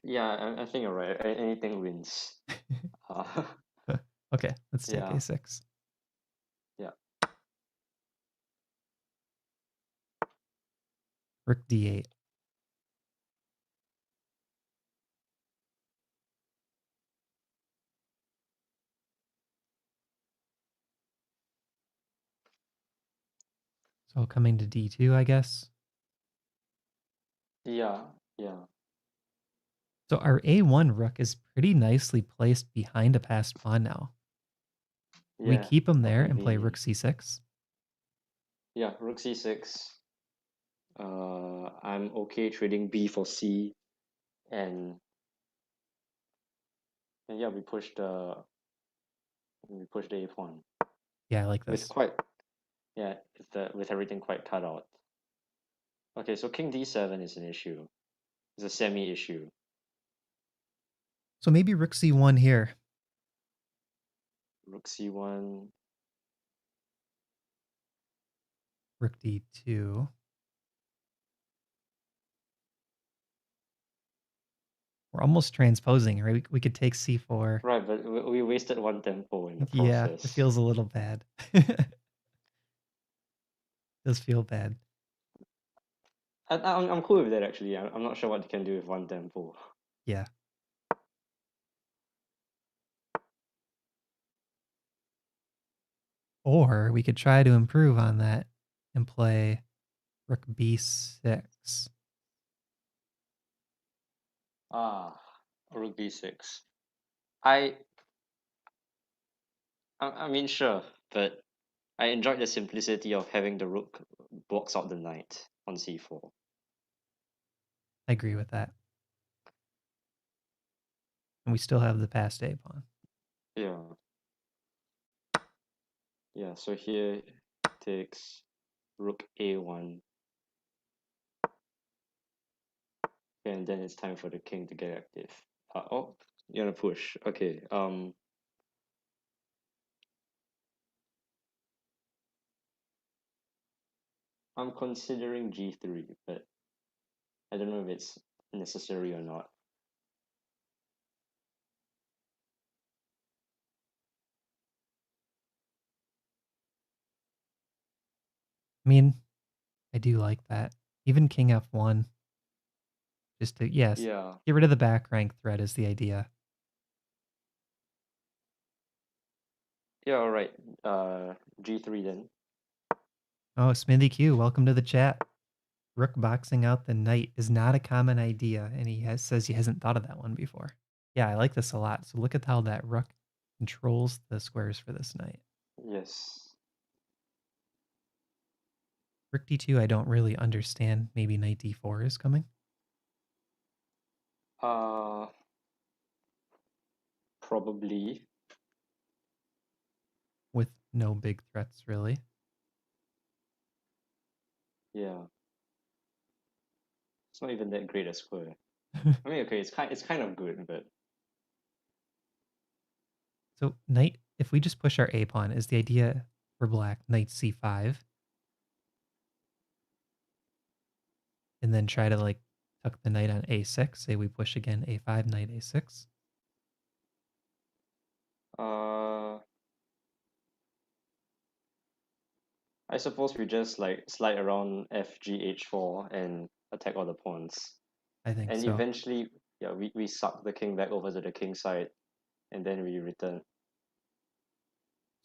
yeah, I think you're right. Anything wins. Uh, Okay, let's take yeah, a6. yeah. Rook d8. So coming to d2, I guess. Yeah, yeah. So our a1 rook is pretty nicely placed behind a passed pawn now. We Yeah, keep him there and play rook definitely. c6. Yeah, rook c6. I'm okay trading b for c, and yeah, we pushed the a pawn Yeah, I like with this. quite yeah with everything quite cut out. Okay, so king d7 is an issue. It's a semi issue. So maybe rook c1 here. Rook c1. Rook d2. We're almost transposing, right? We could take c4. Right, but we wasted one tempo in the Yeah, it process. feels a little bad. Does feel bad. I'm cool with that actually. I'm not sure what you can do with one tempo. Yeah. Or we could try to improve on that and play rook b6. Ah, rook b6. I I mean sure, but I enjoyed the simplicity of having the rook blocks out the knight on c4. I agree with that. And we still have the passed a pawn. Yeah. Yeah, so here takes rook a1, and then it's time for the king to get active. Oh, you're gonna push. Okay. I'm considering g3, but I don't know if it's necessary or not. I mean, I do like that. Even king f1, just to, yes, Yeah. get rid of the back rank threat is the idea. Yeah, all right. G3 then. Oh, Smithy Q, welcome to the chat. Rook boxing out the knight is not a common idea, and says he hasn't thought of that one before. Yeah, I like this a lot. So look at how that rook controls the squares for this knight. Yes. Rook d2, I don't really understand. Maybe knight d4 is coming. Uh, Probably. With no big threats, really. Yeah. It's not even that great a square. I mean, okay, it's kind of good, but So knight, if we just push our a pawn, is the idea for black knight c5, and then try to like tuck the knight on a6. Say we push again a5, knight a6. uh, I suppose we just like slide around FG H4 and attack all the pawns, I think and so. eventually, yeah, we suck the king back over to the king side, and then we return.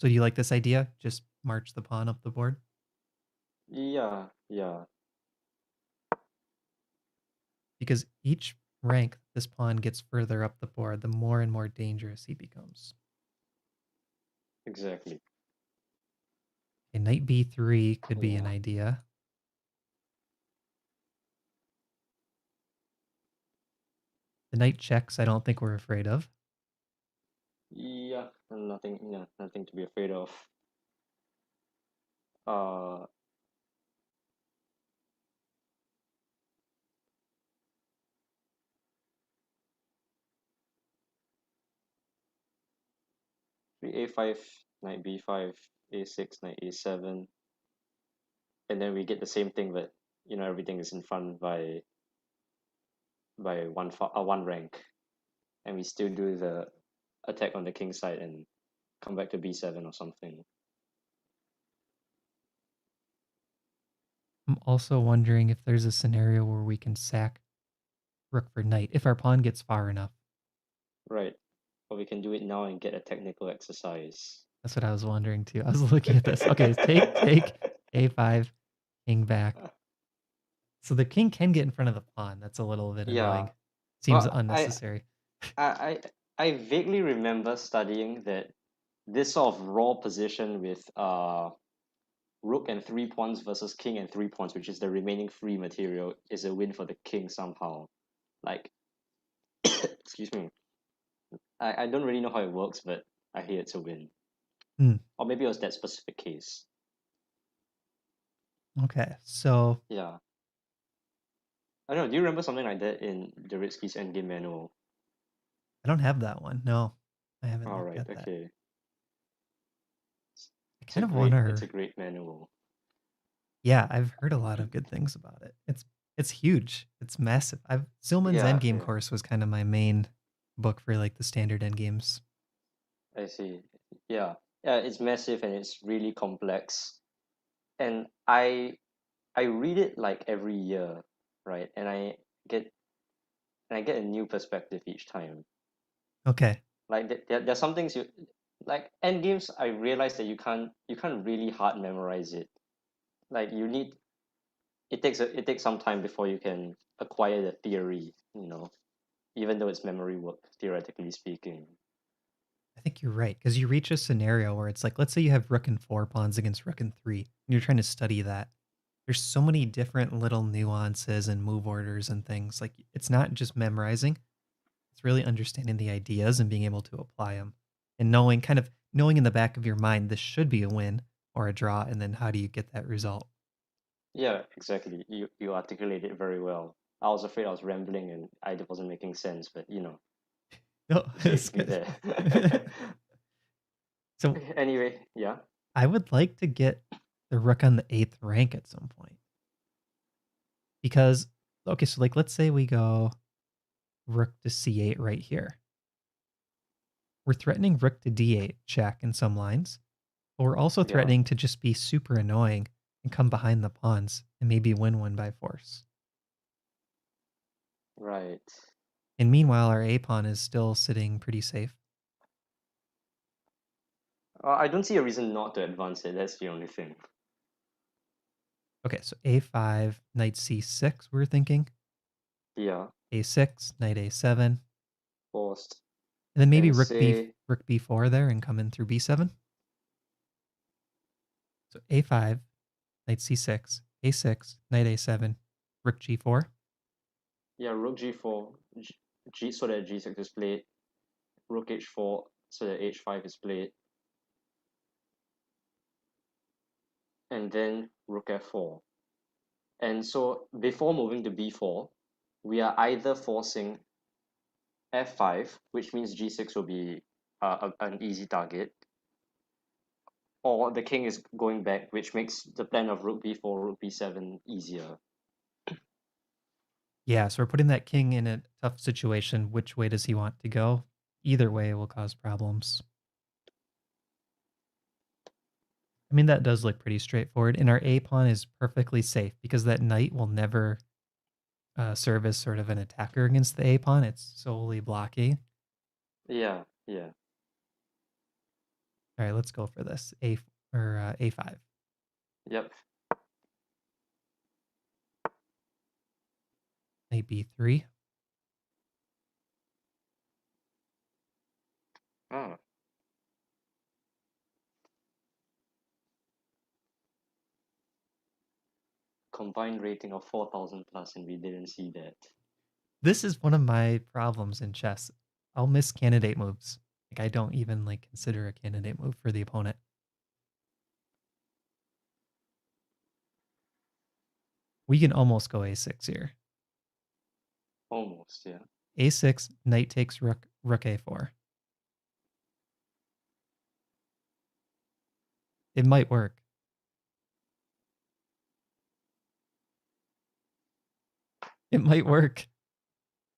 So do you like this idea? Just march the pawn up the board? Yeah, yeah, Because each rank this pawn gets further up the board, the more and more dangerous he becomes. exactly. Okay, knight b3 could be an Yeah, idea. The knight checks, I don't think we're afraid of. yeah, nothing, yeah, nothing to be afraid of. Uh, 3A5, knight B5, A6, knight A7, and then we get the same thing, but everything is in front by one rank, and we still do the attack on the king side and come back to B7 or something. I'm also wondering if there's a scenario where we can sack rook for knight if our pawn gets far enough. Right. But we can do it now and get a technical exercise. That's what I was wondering too. I was looking at this. Okay, take a5, king back. So the king can get in front of the pawn. That's a little bit Yeah. annoying. Seems Well, unnecessary. I I vaguely remember studying that this sort of raw position with rook and 3 pawns versus king and 3 pawns, which is the remaining free material, is a win for the king somehow. Like, excuse me. I don't really know how it works, but I hear it's a win. Hmm. Or maybe it was that specific case. Okay, so Yeah. I don't know. Do you remember something like that in Deritsky's Endgame manual? I don't have that one. No, I haven't All looked right. at that. Okay. I kind of want It's a to. great manual. Yeah, I've heard a lot of good things about it. It's huge. It's massive. I've Zillman's Yeah, Endgame yeah. course was kind of my main book for like the standard endgames. I see. Yeah. Yeah, it's massive and it's really complex. And I read it like every year, right? Get and I get a new perspective each time. Okay. Like there's some things you like end games. I realize that you can't really hard memorize it. Like you need it takes some time before you can acquire the theory, even though it's memory work, theoretically speaking. I think you're right because you reach a scenario where it's like, let's say you have rook and 4 pawns against rook and 3, and you're trying to study that. There's so many different little nuances and move orders and things. Like it's not just memorizing; it's really understanding the ideas and being able to apply them, and knowing in the back of your mind this should be a win or a draw, and then how do you get that result? Yeah, exactly. You articulate it very well. I was afraid I was rambling and I wasn't making sense, but No, you it's saved me good. there. So Anyway, yeah. I would like to get the rook on the 8th rank at some point because okay, so like let's say we go rook to c8 right here. We're threatening rook to d8 check in some lines, but we're also Yeah. threatening to just be super annoying and come behind the pawns and maybe win one by force. Right. And meanwhile, our A pawn is still sitting pretty safe. I don't see a reason not to advance it. That's the only thing. Okay, so A5, knight C6, we're thinking. Yeah. A6, knight A7. Forced. And then maybe And rook say, B4 there and come in through B7. So A5, knight C6, A6, knight A7, rook G4. yeah, rook G4, G so that G6 is played. Rook H4 so that H5 is played. And then rook F4. And so before moving to B4, we are either forcing F5, which means G6 will be an easy target, or the king is going back, which makes the plan of rook B4, rook B7 easier. Yeah, so we're putting that king in a tough situation. Which way does he want to go? Either way will cause problems. I mean, that does look pretty straightforward. And our A pawn is perfectly safe because that knight will never serve as sort of an attacker against the A pawn. It's solely blocky. Yeah, yeah. All right, let's go for this. A5. Yep. Knight B3. Ah. Combined rating of 4,000 plus, and we didn't see that. This is one of my problems in chess. I'll miss candidate moves. Like I don't even like consider a candidate move for the opponent. We can almost go A6 here. Almost, yeah. A6, knight takes rook, rook A4. It might work. It might work.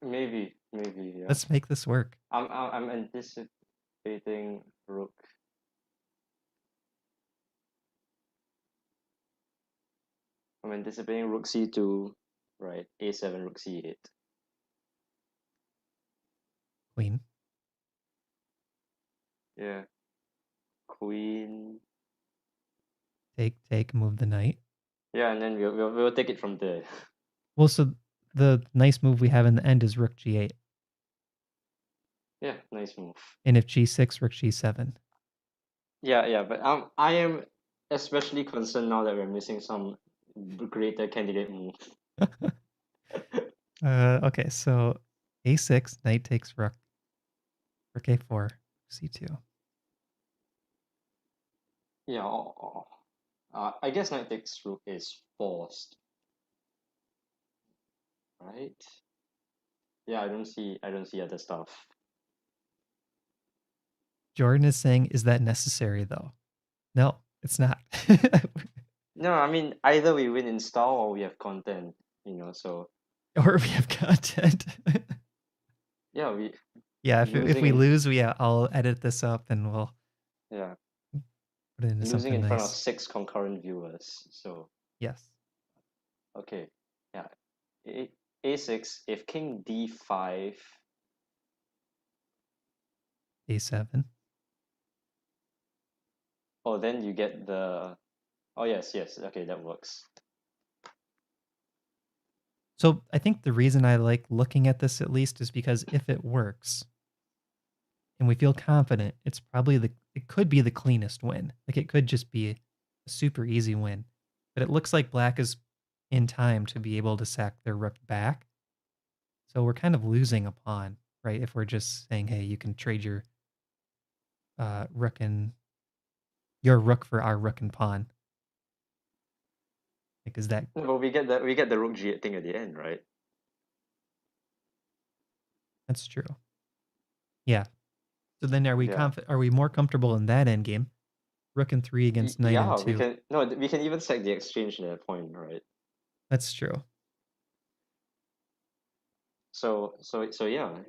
Maybe, yeah. Let's make this work. I'm anticipating rook. I'm anticipating rook C2, right? A7, rook C8. Queen. Yeah. Queen. Take, move the knight. Yeah, and then we'll take it from there. Well, so the nice move we have in the end is rook G8. Yeah, nice move. And if G6, rook G7. Yeah, but I am especially concerned now that we're missing some greater candidate move. Okay, so A6, knight takes rook. Rook A4, C2. Yeah, I guess knight takes rook is forced, right? Yeah, I don't see other stuff. Jordan is saying, is that necessary though? No, it's not. No, I mean either we win in style or we have content, so Or we have content. yeah, we Yeah, if losing we in lose, I'll edit this up and we'll yeah, put it into losing something in front of nice. 6 concurrent viewers. So Yes. okay. Yeah. A6, if king D5, A7. oh then you get the oh yes, okay, that works. So I think the reason I like looking at this at least is because if it works and we feel confident, it could be the cleanest win. Like it could just be a super easy win. But it looks like black is in time to be able to sack their rook back. So we're kind of losing a pawn, right? If we're just saying, hey, you can trade your rook and your rook for our rook and pawn. Like, is that Well, we get the rook G8 thing at the end, right? that's true? Yeah. So then, are we Yeah. Are we more comfortable in that endgame? Rook and 3 against knight and Yeah, 2. we can even sack the exchange at that point, right? That's true. So yeah.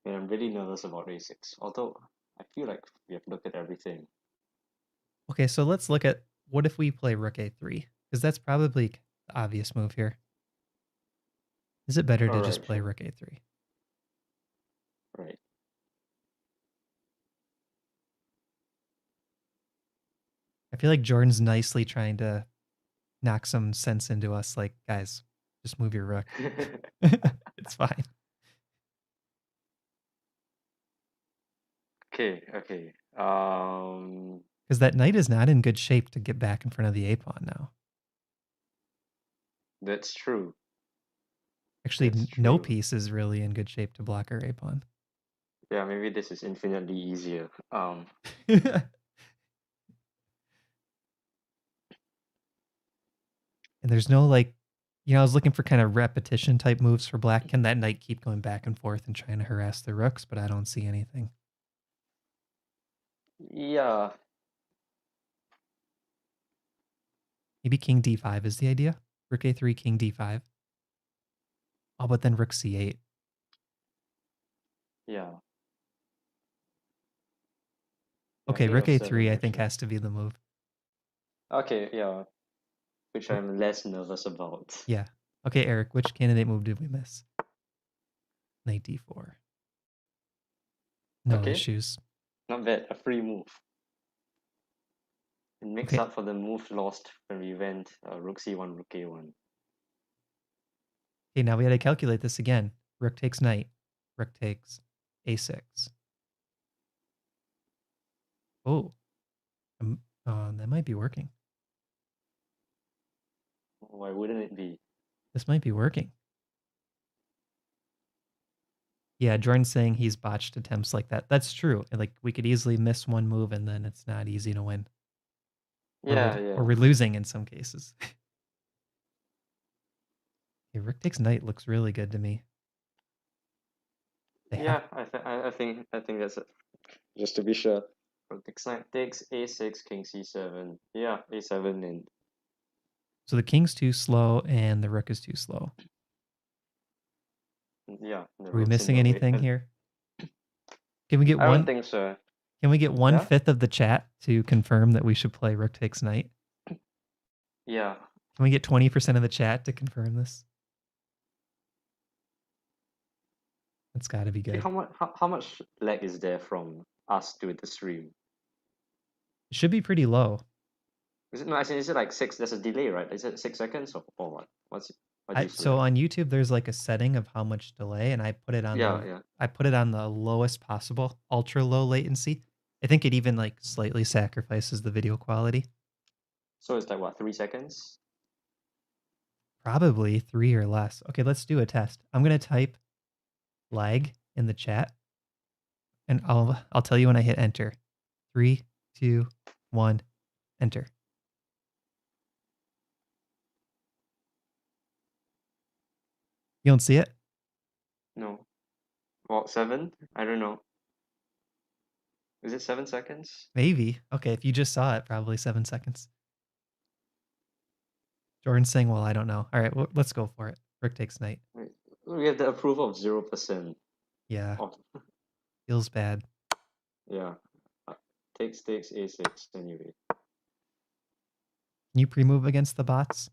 And I'm really nervous about A6. Although I feel like we have looked at everything. Okay, so let's look at what if we play rook a3? Because that's probably the obvious move here. Is it better to just Alright, play sure. rook a3? Right. I feel like Jordan's nicely trying to knock some sense into us. Like, guys, just move your rook. It's fine. Okay. Because that knight is not in good shape to get back in front of the a pawn now. That's true. Actually, That's no true. piece is really in good shape to block our a pawn. Yeah, maybe this is infinitely easier. And there's no like, I was looking for kind of repetition type moves for black. Can that knight keep going back and forth and trying to harass the rooks? But I don't see anything. Yeah. Maybe king d5 is the idea. Rook a3, king d5. Oh, but then rook c8. Yeah. Yeah, Okay, king rook of seven a3 I think actually. has to be the move. Okay, yeah. Which I'm less nervous about. Yeah. Okay, Eric, which candidate move did we miss? Knight d4. No Okay, issues. not bad. A free move. It makes Okay. up for the move lost when we went rook c1, rook a1. Okay, now we had to calculate this again. Rook takes knight. Rook takes a6. Oh, that might be working. Why wouldn't it be? This might be working. Yeah, Jordan's saying he's botched attempts like that. That's true. Like we could easily miss one move and then it's not easy to win. Yeah, Or yeah. we're losing in some cases. Okay, rook takes knight looks really good to me. They have Yeah, I think that's it. Just to be sure. Rook takes knight takes a6, king c7. Yeah, a7 and so the king's too slow and the rook is too slow. yeah, the Are we rook's in missing the way. anything And here? Can we get I don't one? think so. Can we get one Yeah? fifth of the chat to confirm that we should play rook takes knight? Yeah. Can we get 20% of the chat to confirm this? That's got to be Wait, good. how much lag is there from us to the stream? It should be pretty low. Is it no? As in, is it like six? There's a delay, right? Is it 6 seconds or what? What do you So select? on YouTube, there's like a setting of how much delay, and I put it on Yeah, yeah. the lowest possible, ultra low latency. I think it even like slightly sacrifices the video quality. So it's like what, 3 seconds? Probably 3 or less. Okay, let's do a test. I'm gonna type lag in the chat, and I'll tell you when I hit enter. 3, 2, 1, enter. You don't see it? No. Well, 7? I don't know. Is it 7 seconds? Maybe. Okay, if you just saw it, probably 7 seconds. Jordan's saying, well, I don't know. All right, well, let's go for it. Rook takes knight. Wait, we have the approval of 0%. Yeah, Oh, feels bad. yeah. Uh, takes a6 anyway. Can you pre-move against the bots?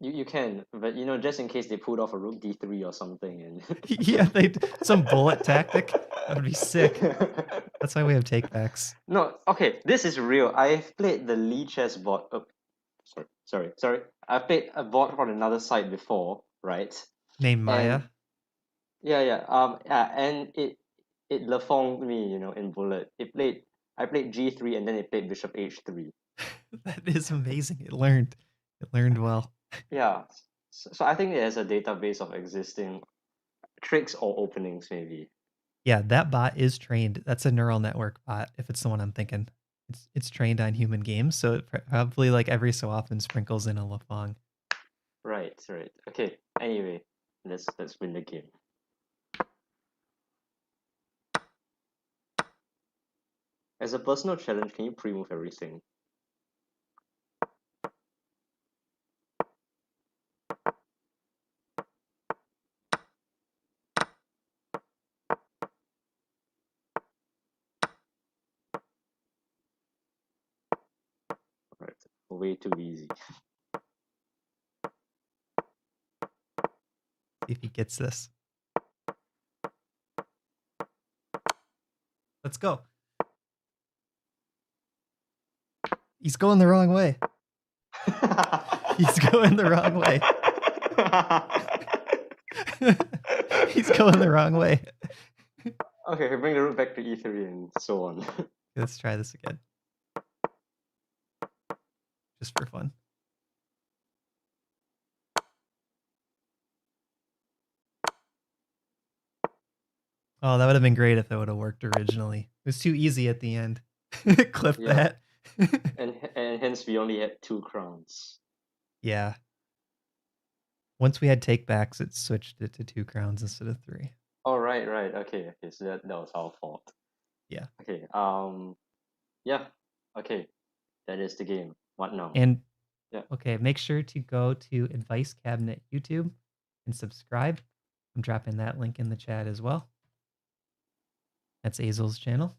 You can, but just in case they pulled off a rook d3 or something and Yeah, some bullet tactic. That would be sick. That's why we have takebacks. No, okay, this is real. I've played the Lee chess bot. Oh, sorry. I've played a bot on another site before, right? Named Maya. And and it lefonged me, in bullet. I played g3 and then it played bishop h3. That is amazing. It learned. It learned well. Yeah, so I think it has a database of existing tricks or openings, maybe. Yeah, that bot is trained. That's a neural network bot, if it's the one I'm thinking. It's trained on human games, so it probably like every so often sprinkles in a Lafong. Right. Okay. Anyway, let's win the game. As a personal challenge, can you pre-move everything? way too easy. See if he gets this. Let's go. He's going the wrong way. He's going the wrong way. He's going the wrong way. Okay, bring the rook back to e3 and so on. Let's try this again. Just for fun. Oh, that would have been great if it would have worked originally. It was too easy at the end. Clip that. and hence we only had 2 crowns. Yeah. Once we had takebacks, it switched it to 2 crowns instead of 3. Oh, right. Okay, so that was our fault. Yeah. Okay, yeah. Okay, that is the game. What now? And yeah. Okay, make sure to go to Advice Cabinet YouTube and subscribe. I'm dropping that link in the chat as well. That's Azel's channel.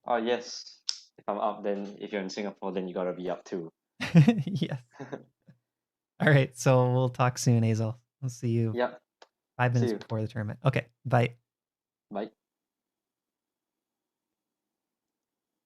Oh, yes. If I'm up, then if you're in Singapore, then you gotta be up too. Yes. All right, so we'll talk soon, Azel. We'll see you 5 minutes before the tournament. Okay, bye. Bye.